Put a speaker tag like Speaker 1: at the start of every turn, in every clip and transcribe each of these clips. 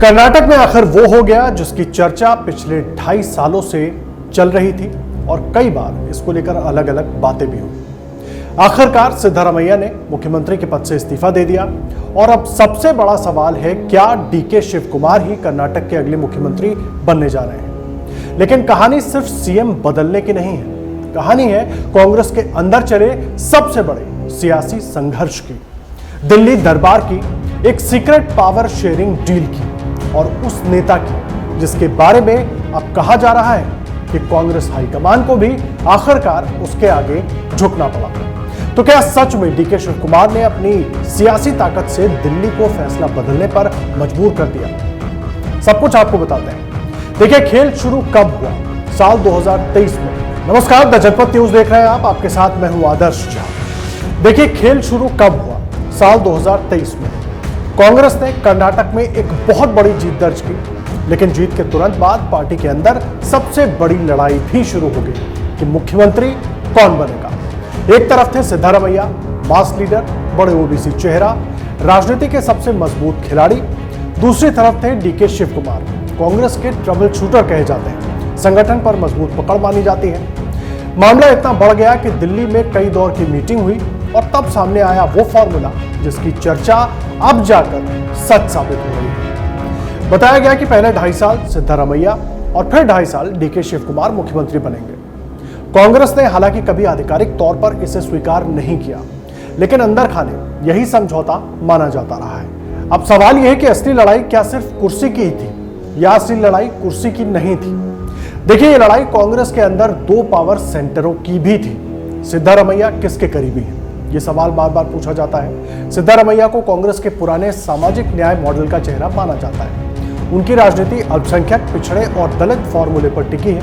Speaker 1: कर्नाटक में आखिर वो हो गया जिसकी चर्चा पिछले 2.5 सालों से चल रही थी और कई बार इसको लेकर अलग अलग बातें भी हुई। आखिरकार सिद्धारमैया ने मुख्यमंत्री के पद से इस्तीफा दे दिया और अब सबसे बड़ा सवाल है, क्या डीके शिव कुमार ही कर्नाटक के अगले मुख्यमंत्री बनने जा रहे हैं। लेकिन कहानी सिर्फ सीएम बदलने की नहीं है, कहानी है कांग्रेस के अंदर चले सबसे बड़े सियासी संघर्ष की, दिल्ली दरबार की एक सीक्रेट पावर शेयरिंग डील की और उस नेता की जिसके बारे में अब कहा जा रहा है कि कांग्रेस हाईकमान को भी आखिरकार उसके आगे झुकना पड़ा। तो क्या सच में डीके शिव कुमार ने अपनी सियासी ताकत से दिल्ली को फैसला बदलने पर मजबूर कर दिया? सब कुछ आपको बताते हैं। देखिए, खेल शुरू कब हुआ? साल 2023 में। नमस्कार, द जनपद न्यूज देख रहे हैं आप, आपके साथ मैं हूं आदर्श झा। देखिए, खेल शुरू कब हुआ? साल 2023 में कांग्रेस ने कर्नाटक में एक बहुत बड़ी जीत दर्ज की, लेकिन जीत के तुरंत बाद पार्टी के अंदर सबसे बड़ी लड़ाई भी शुरू हो गई कि मुख्यमंत्री कौन बनेगा। एक तरफ थे सिद्धारमैया, मास लीडर, बड़े ओबीसी चेहरा, राजनीति के सबसे मजबूत खिलाड़ी। दूसरी तरफ थे डीके शिव कुमार, कांग्रेस के ट्रबल शूटर कहे जाते हैं, संगठन पर मजबूत पकड़ मानी जाती है। मामला इतना बढ़ गया कि दिल्ली में कई दौर की मीटिंग हुई और तब सामने आया वो फॉर्मूला जिसकी चर्चा अब जाकर सच साबित हो रही है। बताया गया कि पहले 2.5 साल सिद्धारमैया और फिर 2.5 साल डीके शिव कुमार मुख्यमंत्री बनेंगे। कांग्रेस ने हालांकि कभी आधिकारिक तौर पर इसे स्वीकार नहीं किया, लेकिन अंदर खाने यही समझौता माना जाता रहा है। अब सवाल यह है कि असली लड़ाई क्या सिर्फ कुर्सी की ही थी या असली लड़ाई कुर्सी की नहीं थी। देखिए, ये लड़ाई कांग्रेस के अंदर 2 पावर सेंटरों की भी थी। सिद्धारमैया किसके करीबी है, ये सवाल बार बार पूछा जाता है। सिद्धारमैया को कांग्रेस के पुराने सामाजिक न्याय मॉडल का चेहरा माना जाता है। उनकी राजनीति अल्पसंख्यक, पिछड़े और दलित फॉर्मूले पर टिकी है।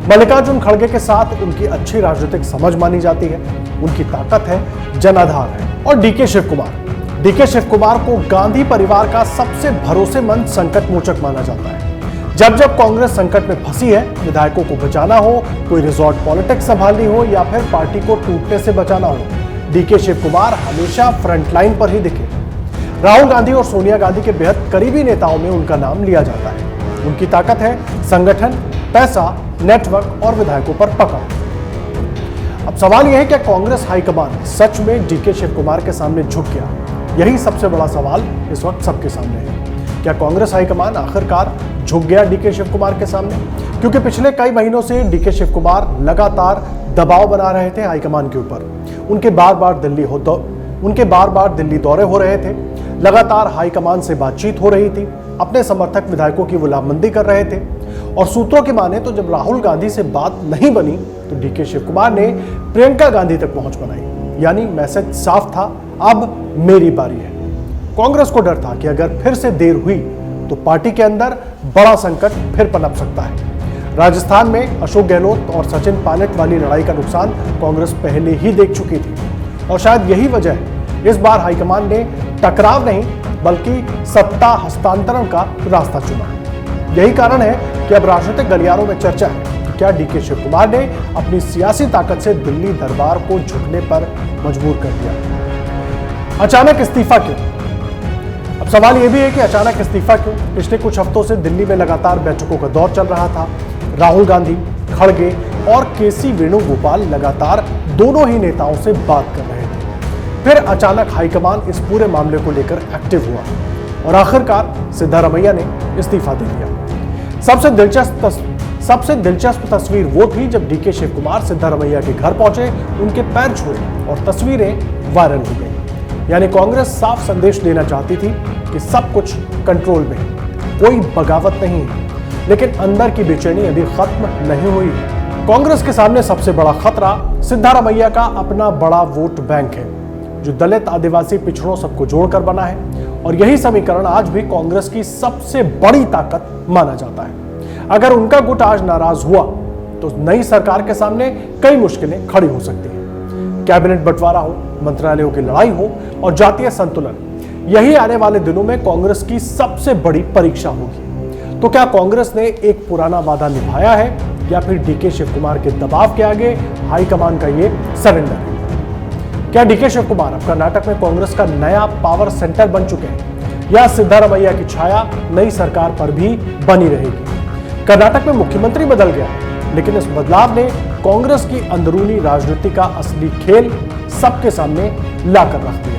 Speaker 1: मल्लिकार्जुन खड़गे के साथ उनकी अच्छी राजनीतिक समझ मानी जाती है। उनकी ताकत है, जनाधार है। और डीके शिव कुमार को गांधी परिवार का सबसे भरोसेमंद संकट मोचक माना जाता है। जब जब कांग्रेस संकट में फंसी है, विधायकों को बचाना हो, कोई रिजॉर्ट पॉलिटिक्स संभालनी हो या फिर पार्टी को टूटने से बचाना हो, डीके शिव कुमार हमेशा फ्रंटलाइन पर ही दिखे। राहुल गांधी और सोनिया गांधी के बेहद करीबी नेताओं में उनका नाम लिया जाता है। उनकी ताकत है संगठन, पैसा, नेटवर्क और विधायकों पर पकड़। अब सवाल यह है, क्या कांग्रेस हाईकमान सच में डीके शिव कुमार के सामने झुक गया? यही सबसे बड़ा सवाल इस वक्त सबके सामने है। क्या कांग्रेस हाईकमान आखिरकार झुक गया डीके शिव कुमार के सामने? क्योंकि पिछले कई महीनों से डीके शिव कुमार लगातार दबाव बना रहे थे हाईकमान के ऊपर। उनके बार बार दिल्ली दौरे हो रहे थे, लगातार हाईकमान से बातचीत हो रही थी, अपने समर्थक विधायकों की गुलामबंदी कर रहे थे। और सूत्रों की माने तो जब राहुल गांधी से बात नहीं बनी तो डीके शिव कुमार ने प्रियंका गांधी तक पहुंच बनाई। यानी मैसेज साफ था, अब मेरी बारी है। कांग्रेस को डर था कि अगर फिर से देर हुई तो पार्टी के अंदर बड़ा संकट फिर पनप सकता है। राजस्थान में अशोक गहलोत और सचिन पायलट वाली लड़ाई का नुकसान कांग्रेस पहले ही देख चुकी थी और शायद यही वजह है इस बार हाईकमान ने टकराव नहीं बल्कि सत्ता हस्तांतरण का रास्ता चुना। यही कारण है कि अब राजनीतिक गलियारों में चर्चा है कि क्या डीके शिव कुमार ने अपनी सियासी ताकत से दिल्ली दरबार को झुकने पर मजबूर कर दिया। अचानक इस्तीफा क्यों? अब सवाल यह भी है कि अचानक इस्तीफा क्यों? पिछले कुछ हफ्तों से दिल्ली में लगातार बैठकों का दौर चल रहा था। राहुल गांधी, खड़गे और केसी वेणुगोपाल लगातार दोनों ही नेताओं से बात कर रहे थे। फिर अचानक हाईकमान इस पूरे मामले को लेकर एक्टिव हुआ और आखिरकार सिद्धारमैया ने इस्तीफा दे दिया। सबसे दिलचस्प तस्वीर वो थी जब डीके शिव कुमार सिद्धारमैया के घर पहुंचे, उनके पैर छुए और तस्वीरें वायरल हो गई। यानी कांग्रेस साफ संदेश देना चाहती थी कि सब कुछ कंट्रोल में है, कोई बगावत नहीं है। लेकिन अंदर की बेचैनी अभी खत्म नहीं हुई। कांग्रेस के सामने सबसे बड़ा खतरा सिद्धारमैया का अपना बड़ा वोट बैंक है, जो दलित, आदिवासी, पिछड़ों सबको जोड़कर बना है। और यही समीकरण आज भी कांग्रेस की सबसे बड़ी ताकत माना जाता है। अगर उनका गुट आज नाराज हुआ तो नई सरकार के सामने कई मुश्किलें खड़ी हो सकती हैं। कैबिनेट बंटवारा हो, मंत्रालयों की लड़ाई हो और जातीय संतुलन, यही आने वाले दिनों में कांग्रेस की सबसे बड़ी परीक्षा होगी। तो क्या कांग्रेस ने एक पुराना वादा निभाया है या फिर डीके शिव कुमार के दबाव के आगे हाईकमान का ये सरेंडर है? क्या डीके शिव कुमार अब कर्नाटक में कांग्रेस का नया पावर सेंटर बन चुके हैं या सिद्धारमैया की छाया नई सरकार पर भी बनी रहेगी। कर्नाटक में मुख्यमंत्री बदल गया, लेकिन इस बदलाव ने कांग्रेस की अंदरूनी राजनीति का असली खेल सबके सामने लाकर रख दिया।